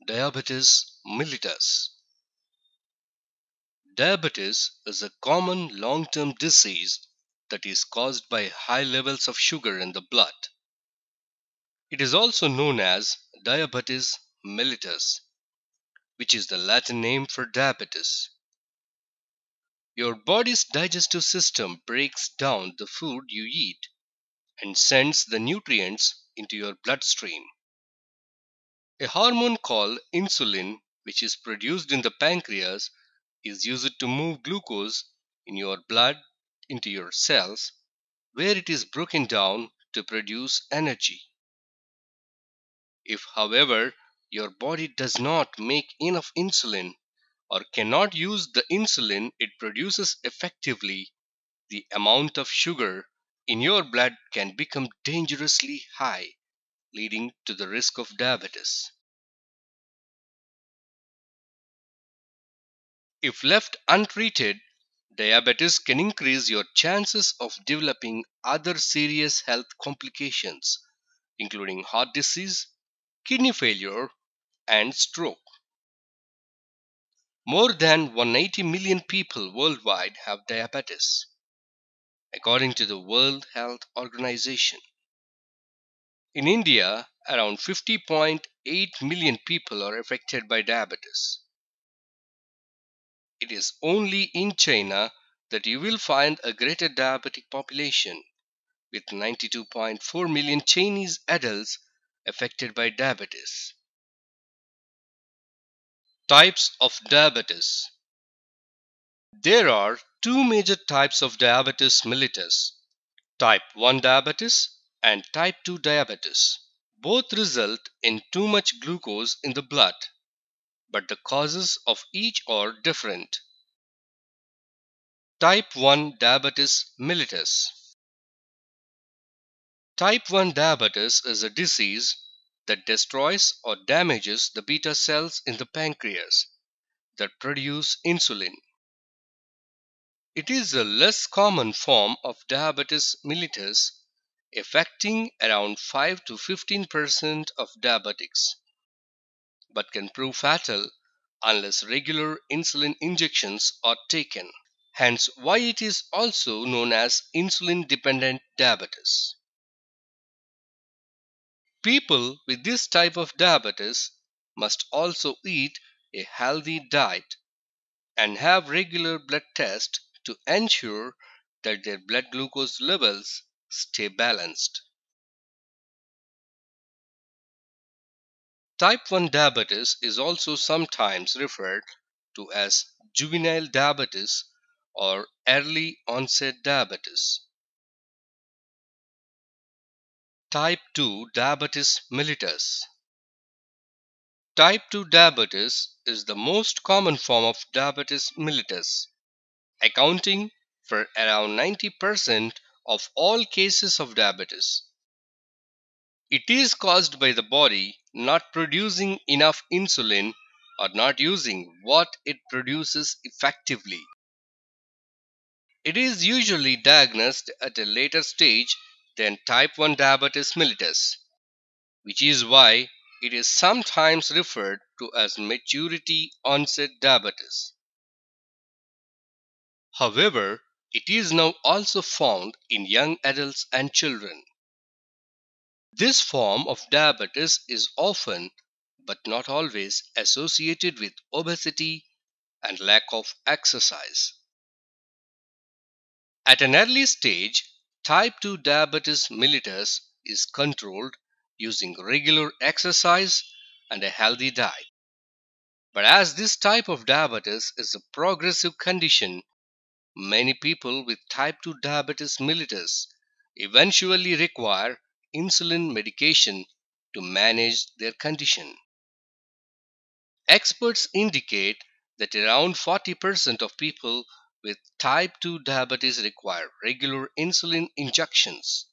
Diabetes mellitus. Diabetes is a common long-term disease that is caused by high levels of sugar in the blood. It is also known as diabetes mellitus, which is the Latin name for diabetes. Your body's digestive system breaks down the food you eat and sends the nutrients into your bloodstream. A hormone called insulin, which is produced in the pancreas, is used to move glucose in your blood into your cells, where it is broken down to produce energy. If, however, your body does not make enough insulin or cannot use the insulin it produces effectively, the amount of sugar in your blood can become dangerously high, leading to the risk of diabetes. If left untreated, diabetes can increase your chances of developing other serious health complications, including heart disease, kidney failure, and stroke. More than 180 million people worldwide have diabetes, according to the World Health Organization. In India, around 50.8 million people are affected by diabetes. It is only in China that you will find a greater diabetic population, with 92.4 million Chinese adults affected by diabetes. Types of diabetes. There are two major types of diabetes mellitus: type 1 diabetes and type 2 diabetes. Both result in too much glucose in the blood, but the causes of each are different. Type 1 diabetes mellitus. Type 1 diabetes is a disease that destroys or damages the beta cells in the pancreas that produce insulin. It is a less common form of diabetes mellitus, affecting around 5 to 15% of diabetics, but can prove fatal unless regular insulin injections are taken. Hence why it is also known as insulin-dependent diabetes. People with this type of diabetes must also eat a healthy diet and have regular blood tests to ensure that their blood glucose levels stay balanced. Type 1 diabetes is also sometimes referred to as juvenile diabetes or early onset diabetes. Type 2 diabetes mellitus. Type 2 diabetes is the most common form of diabetes mellitus, accounting for around 90% of all cases of diabetes. It is caused by the body not producing enough insulin or not using what it produces effectively. It is usually diagnosed at a later stage than type 1 diabetes mellitus, which is why it is sometimes referred to as maturity onset diabetes. However, it is now also found in young adults and children. This form of diabetes is often, but not always, associated with obesity and lack of exercise. At an early stage, type 2 diabetes mellitus is controlled using regular exercise and a healthy diet. But as this type of diabetes is a progressive condition, many people with type 2 diabetes mellitus eventually require insulin medication to manage their condition. Experts indicate that around 40% of people with type 2 diabetes require regular insulin injections.